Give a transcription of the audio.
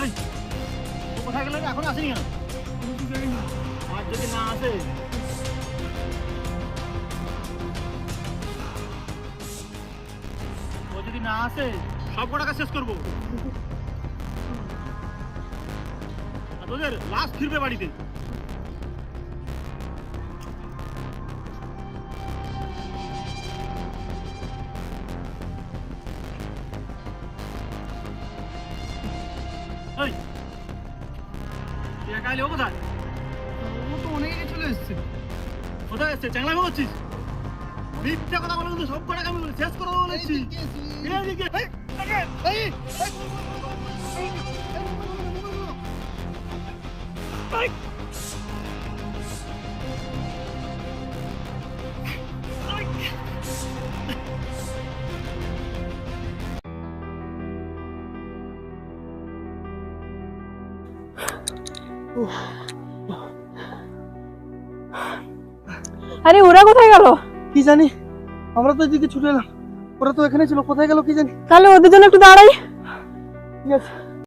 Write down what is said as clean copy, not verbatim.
এই ও কোথায় গেল রে? এখন আসেনি কেন? আর যদি না আসে ও যদি না আসে সব কটাকে শেষ করবো। আর তোদের লাশ ফিরবে বাড়িতে। এই তুই একা এলি, ও কোথায়? ও তো অনেক আগে চলে এসেছে। কোথায় এসছে? চ্যাংলামি করছিস? মিথ্যা কথা বলে কিন্তু সব কটাকে আমি শেষ করে দেবো বলেছি। এদিকে, এই, এই, এই। আরে ওরা কোথায় গেল? কি জানি, আমরা তো এদিকে ছুটে এলাম, ওরা তো এখানে ছিল, কোথায় গেল কি জানি। তাহলে ওদের জন্য একটু দাঁড়াই। ঠিক আছে।